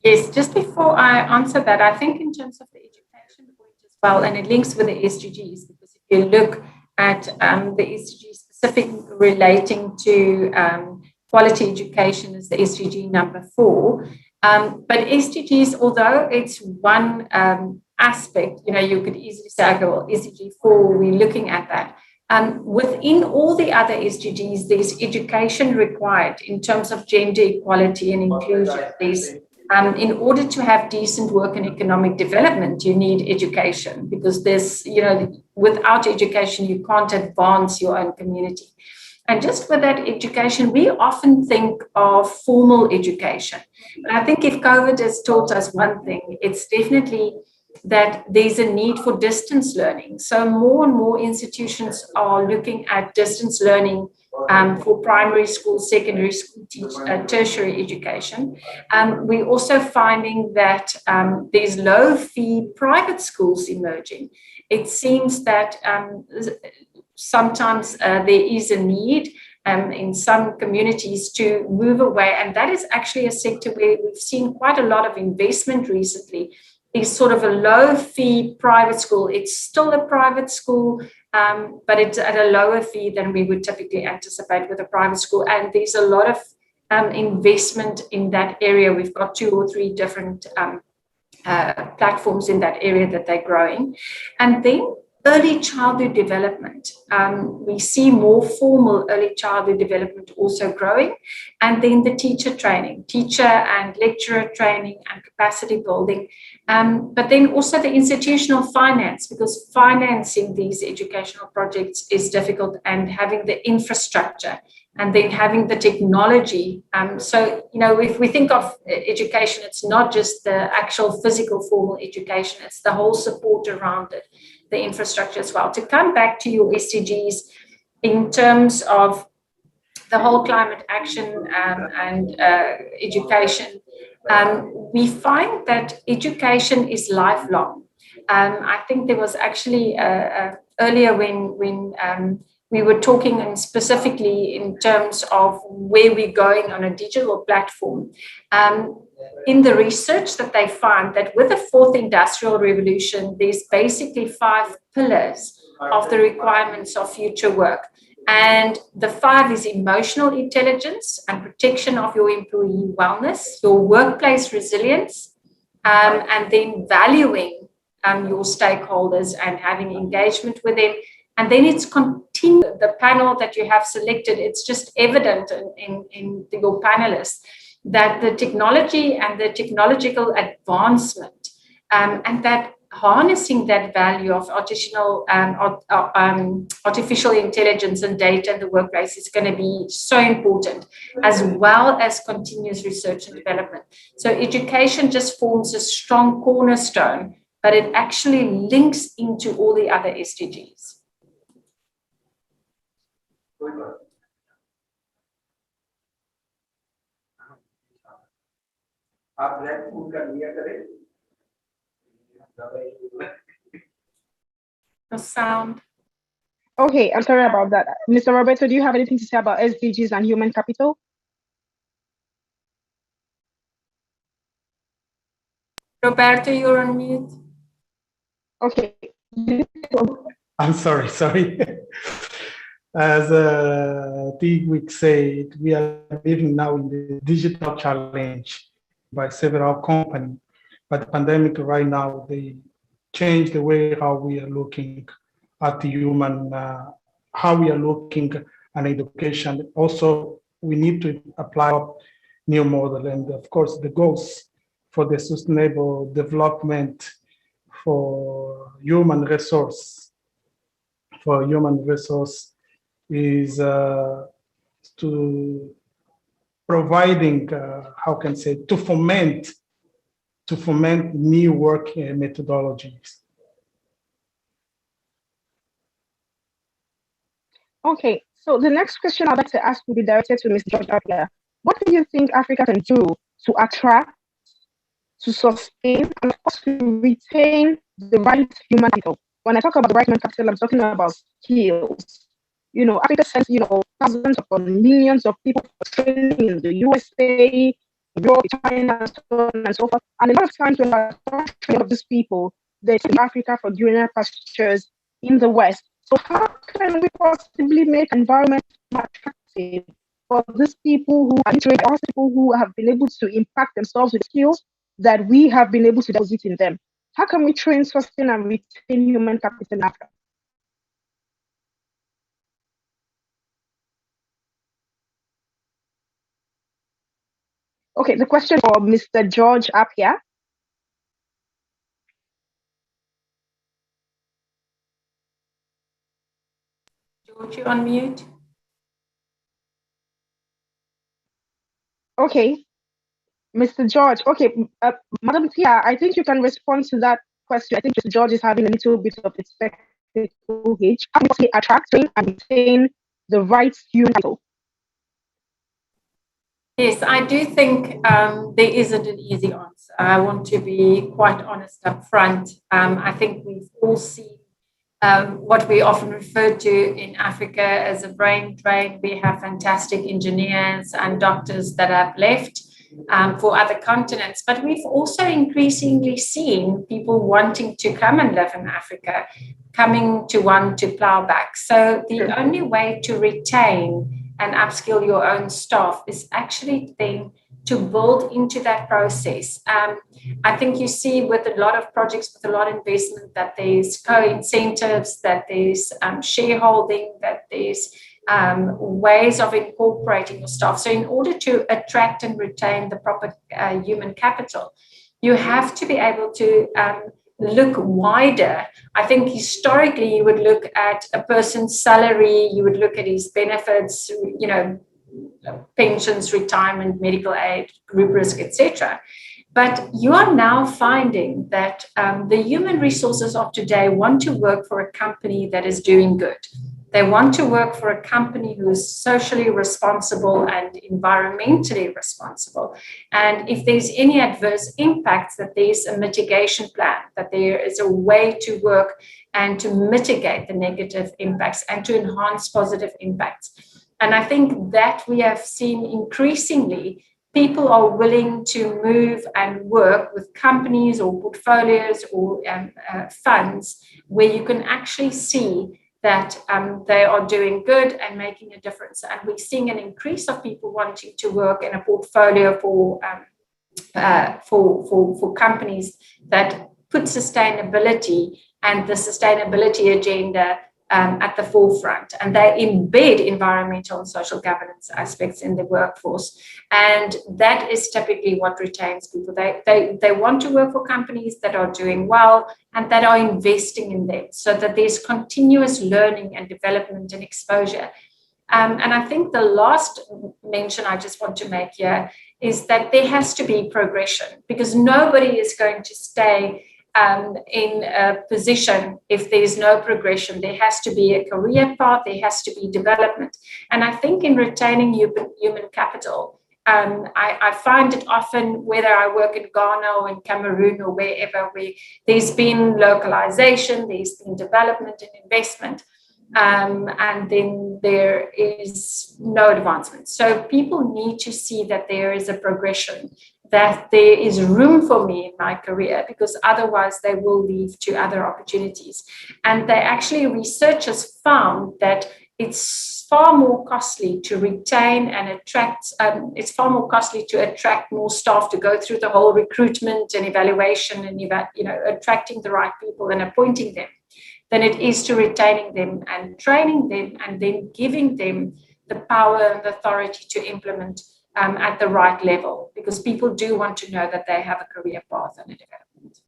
Yes, just before I answer that, I think in terms of the education point as well, and it links with the SDGs, because if you look at the SDGs specific relating to quality education is the SDG number 4. But SDGs, although it's one aspect, you could easily say, okay, well, SDG 4, we're looking at that. Within all the other SDGs, there's education required in terms of gender equality and inclusion. There's, in order to have decent work and economic development, you need education, because there's, without education, you can't advance your own community. And just with that education, we often think of formal education. And I think if COVID has taught us one thing, it's definitely that there's a need for distance learning. So more and more institutions are looking at distance learning for primary school, secondary school, tertiary education. We're also finding that there's low-fee private schools emerging. It seems that sometimes there is a need in some communities to move away, and that is actually a sector where we've seen quite a lot of investment recently. Is sort of a low-fee private school. It's still a private school, but it's at a lower fee than we would typically anticipate with a private school. And there's a lot of investment in that area. We've got 2 or 3 different platforms in that area that they're growing. And then early childhood development. We see more formal early childhood development also growing. And then the teacher training, teacher and lecturer training and capacity building. But then also the institutional finance, because financing these educational projects is difficult, and having the infrastructure and then having the technology. So, if we think of education, it's not just the actual physical formal education, it's the whole support around it, the infrastructure as well. To come back to your SDGs in terms of the whole climate action and education, we find that education is lifelong. I think there was actually earlier when we were talking, and specifically in terms of where we're going on a digital platform. In the research that they find that with the 4th industrial revolution, there's basically 5 pillars of the requirements of future work. And the 5 is emotional intelligence and protection of your employee wellness, your workplace resilience, and then valuing your stakeholders and having engagement with them. And then it's continued. The panel that you have selected, it's just evident in your panelists that the technology and the technological advancement and that harnessing that value of artificial intelligence and data in the workplace is going to be so important, as well as continuous research and development. So education just forms a strong cornerstone, but it actually links into all the other SDGs. The sound. Okay, I'm sorry about that. Mr. Roberto, do you have anything to say about SDGs and human capital? Roberto, you're on mute. Okay. I'm sorry. As Tigwick said, we are living now in the digital challenge by several companies. But the pandemic right now, they change the way how we are looking at the human, how we are looking at education. Also, we need to apply new model. And of course, the goals for the sustainable development for human resource is to providing, how can I say, to foment new work methodologies. Okay, so the next question I'd like to ask will be directed to Mr. George Apia. What do you think Africa can do to attract, to sustain, and of course to retain the right human capital? When I talk about the right human capital, I'm talking about skills. You know, Africa sends, thousands upon millions of people for training in the USA, Europe, China, and so on and so forth. And a lot of times when I training of these people, they take Africa for greener pastures in the West. So how can we possibly make environment more attractive for these people who are literate, or people who have been able to impact themselves with skills that we have been able to deposit in them? How can we train, sustain, and retain human capital in Africa? Okay, the question for Mr. George Apia. George, you're on mute. Okay, Mr. George. Okay, Madam Tia, I think you can respond to that question. I think Mr. George is having a little bit of a technical hitch. How do we attract, train, and retain the right human capital? Yes, I do think there isn't an easy answer. I want to be quite honest up front. I think we've all seen what we often refer to in Africa as a brain drain. We have fantastic engineers and doctors that have left for other continents, but we've also increasingly seen people wanting to come and live in Africa, coming to want to plow back. So the only way to retain and upskill your own staff is actually then to build into that process. I think you see with a lot of projects, with a lot of investment, that there's co-incentives, that there's shareholding, that there's ways of incorporating your staff. So in order to attract and retain the proper human capital, you have to be able to look wider. I think historically you would look at a person's salary, you would look at his benefits, pensions, retirement, medical aid, group risk, etc. But you are now finding that the human resources of today want to work for a company that is doing good. They want to work for a company who is socially responsible and environmentally responsible. And if there's any adverse impacts, that there's a mitigation plan, that there is a way to work and to mitigate the negative impacts and to enhance positive impacts. And I think that we have seen increasingly people are willing to move and work with companies or portfolios or funds where you can actually see that they are doing good and making a difference. And we're seeing an increase of people wanting to work in a portfolio for companies that put sustainability and the sustainability agenda at the forefront, and they embed environmental and social governance aspects in the workforce. And that is typically what retains people. They want to work for companies that are doing well and that are investing in them, so that there's continuous learning and development and exposure. And I think the last mention I just want to make here is that there has to be progression, because nobody is going to stay in a position if there's no progression. There has to be a career path, there has to be development. And I think in retaining human capital, I find it often, whether I work in Ghana or in Cameroon or wherever, where there's been localization, there's been development and investment, and then there is no advancement. So people need to see that there is a progression, that there is room for me in my career, because otherwise they will leave to other opportunities. And they actually, researchers found that it's far more costly to retain and attract, it's far more costly to attract more staff, to go through the whole recruitment and evaluation and attracting the right people and appointing them, than it is to retaining them and training them and then giving them the power and authority to implement at the right level, because people do want to know that they have a career path and a development.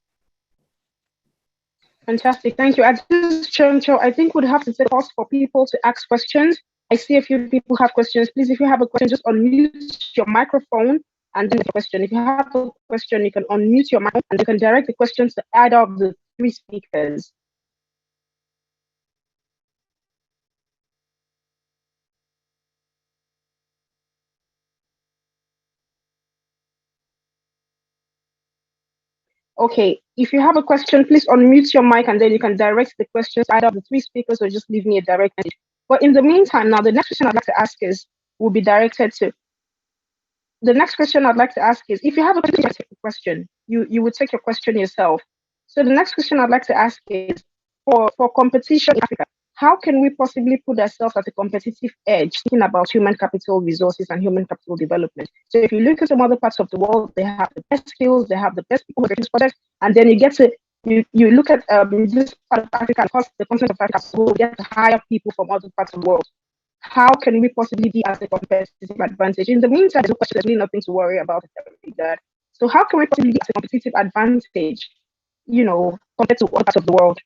Fantastic, thank you. At this juncture, I think we'd have to take a pause for people to ask questions. I see a few people have questions. Please, if you have a question, just unmute your microphone and then the question. If you have a question, you can unmute your microphone and you can direct the questions to either of the three speakers. Okay, if you have a question, please unmute your mic and then you can direct the questions either of the three speakers or just leave me a direct message. But in the meantime, now the next question I'd like to ask will be directed to, the next question I'd like to ask is, if you have a question, you would take your question yourself. So the next question I'd like to ask is, for competition in Africa, how can we possibly put ourselves at a competitive edge, thinking about human capital resources and human capital development? So if you look at some other parts of the world, they have the best skills, they have the best people who produce products, and then you get to, you look at this part of Africa, across the continent of Africa, so we get to hire people from other parts of the world. How can we possibly be at a competitive advantage? In the meantime, there's really nothing to worry about that. So how can we possibly be at a competitive advantage, compared to other parts of the world?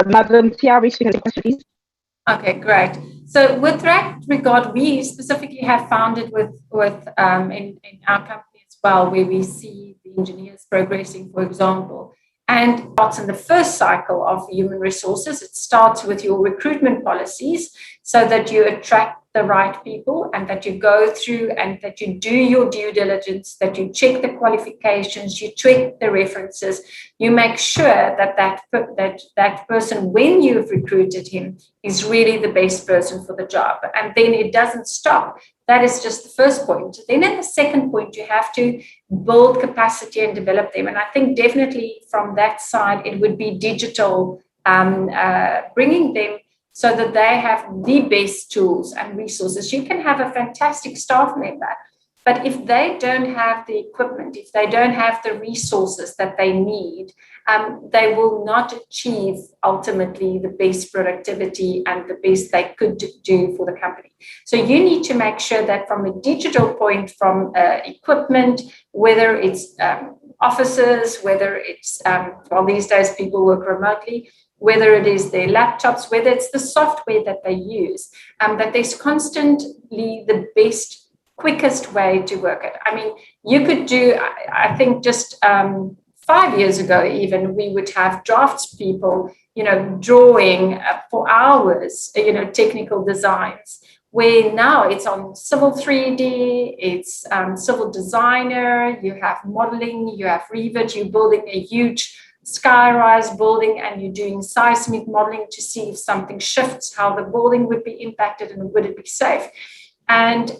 Madam Tia, you can take question, please. Okay, great. So with that regard, we specifically have found it with in our company as well, where we see the engineers progressing, for example. And starts in the first cycle of human resources. It starts with your recruitment policies, so that you attract the right people and that you go through and that you do your due diligence, that you check the qualifications, you check the references, you make sure that person, when you've recruited him, is really the best person for the job. And then it doesn't stop. That is just the first point. Then at the second point, you have to build capacity and develop them. And I think definitely from that side, it would be digital, bringing them so that they have the best tools and resources. You can have a fantastic staff member, but if they don't have the equipment, if they don't have the resources that they need, they will not achieve ultimately the best productivity and the best they could do for the company. So you need to make sure that from a digital point, from equipment, whether it's offices, whether it's, these days people work remotely, whether it is their laptops, whether it's the software that they use, that there's constantly the best, quickest way to work it. I mean, you could do, I think just 5 years ago, even, we would have drafts people, drawing for hours, technical designs, where now it's on Civil 3D, it's Civil Designer, you have modeling, you have Revit, you're building a huge skyrise building and you're doing seismic modeling to see if something shifts, how the building would be impacted and would it be safe. And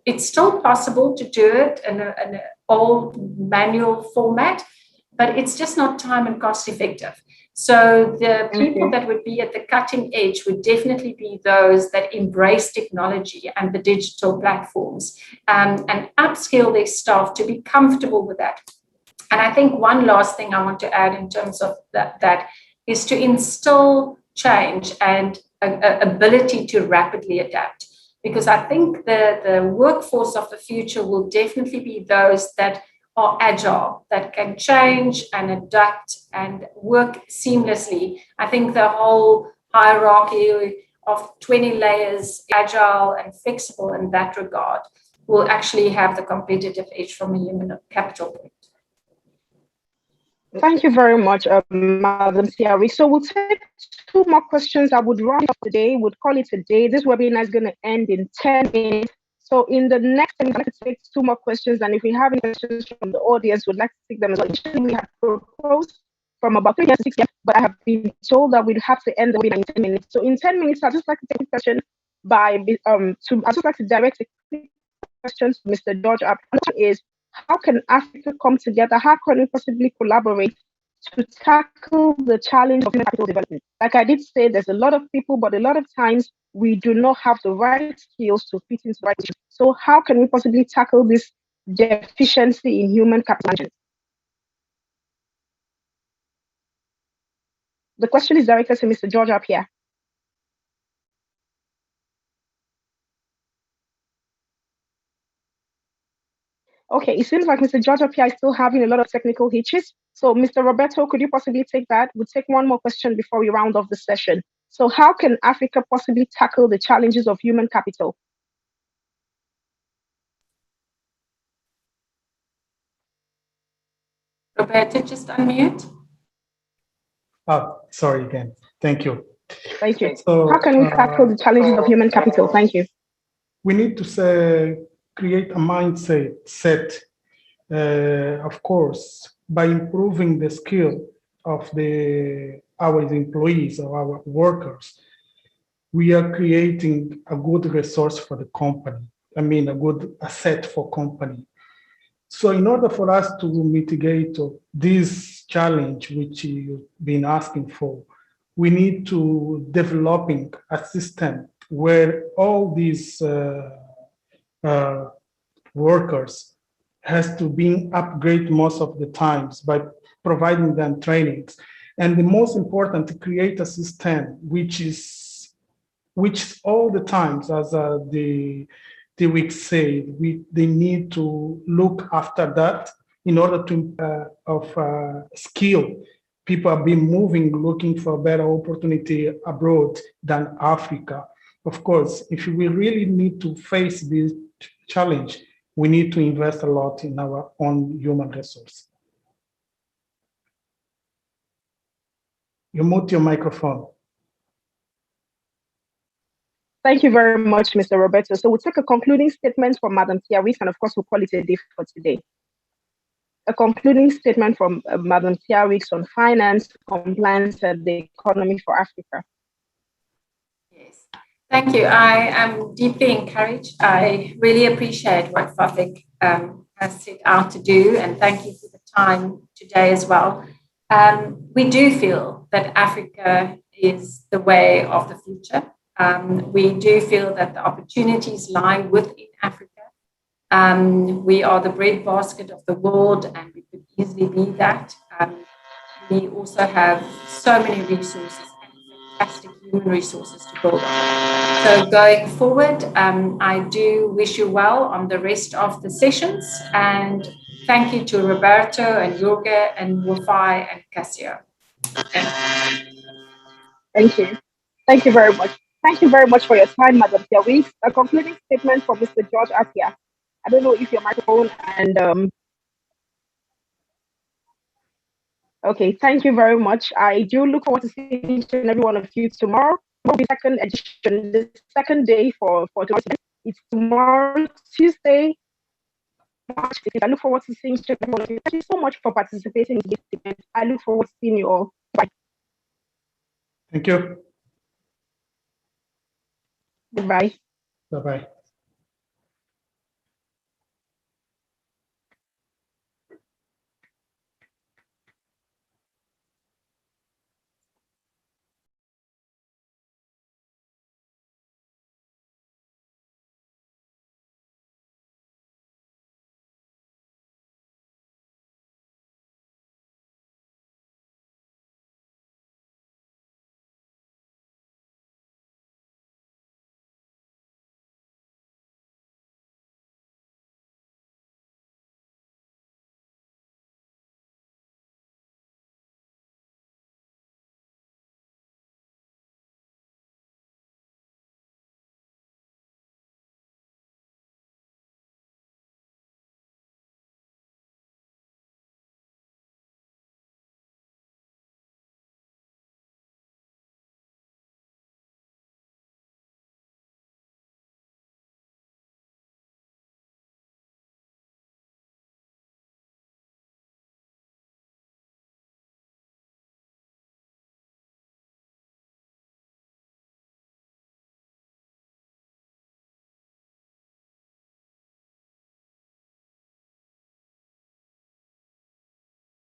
it's still possible to do it in an old manual format, but it's just not time and cost effective. So the people that would be at the cutting edge would definitely be those that embrace technology and the digital platforms, and upskill their staff to be comfortable with that. And I think one last thing I want to add in terms of that is to instill change and ability to rapidly adapt. Because I think the workforce of the future will definitely be those that are agile, that can change and adapt and work seamlessly. I think the whole hierarchy of 20 layers, agile and flexible in that regard, will actually have the competitive edge from a human capital point. Thank you very much, Madam Siari. So we'll take two more questions. I would round up today, would call it a day. This webinar is going to end in 10 minutes. So in the next 10 minutes, I'd like to take two more questions. And if we have any questions from the audience, we'd like to take them as well. Initially, we have proposed from about 3 to 6 years, but I have been told that we'd have to end the webinar in 10 minutes. So in 10 minutes, I'd just like to take a question I'd just like to direct a quick question to Mr. George. Our question is, how can Africa come together? How can we possibly collaborate to tackle the challenge of human capital development? Like I did say, there's a lot of people, but a lot of times we do not have the right skills to fit into the right position. So how can we possibly tackle this deficiency in human capital management? The question is directed to Mr. George up here. Okay, it seems like Mr. George Apia is still having a lot of technical hitches. So, Mr. Roberto, could you possibly take that? We'll take one more question before we round off the session. So, how can Africa possibly tackle the challenges of human capital? Roberto, just unmute. Oh, sorry again. Thank you. Thank you. So, how can we tackle the challenges of human capital? Thank you. We need to create a mindset, of course, by improving the skill of our employees or our workers. We are creating a good resource for the company. I mean, a good asset for company. So in order for us to mitigate this challenge, which you've been asking for, we need to developing a system where all these workers has to be upgraded most of the times by providing them trainings. And the most important, to create a system which all the times, as the week said, they need to look after that in order to skill. People have been moving, looking for a better opportunity abroad than Africa. Of course, if we really need to face this challenge, we need to invest a lot in our own human resource. You mute your microphone. Thank you very much, Mr. Roberto. So we'll take a concluding statement from Madam Tiawix, and of course, we'll call it a day for today. A concluding statement from Madam Tiawix on finance, compliance, and the economy for Africa. Yes, thank you. I am deeply encouraged. I really appreciate what FAFEC has set out to do, and thank you for the time today as well. We do feel that Africa is the way of the future. We do feel that the opportunities lie within Africa. We are the breadbasket of the world, and we could easily be that. We also have so many resources and fantastic human resources to build on. So going forward, I do wish you well on the rest of the sessions, and thank you to Roberto and Jorge and Wafai and Cassio. Thank you. Thank you very much. Thank you very much for your time, Madam Tiawix. A concluding statement from Mr. George Atia. I don't know if your microphone and okay, thank you very much. I do look forward to seeing each and every one of you tomorrow. Will be second edition, the second day for tomorrow. It's tomorrow, Tuesday, March 15th. I look forward to seeing each and every one of you. Thank you so much for participating in this event. I look forward to seeing you all. Bye. Thank you. Goodbye. Bye-bye.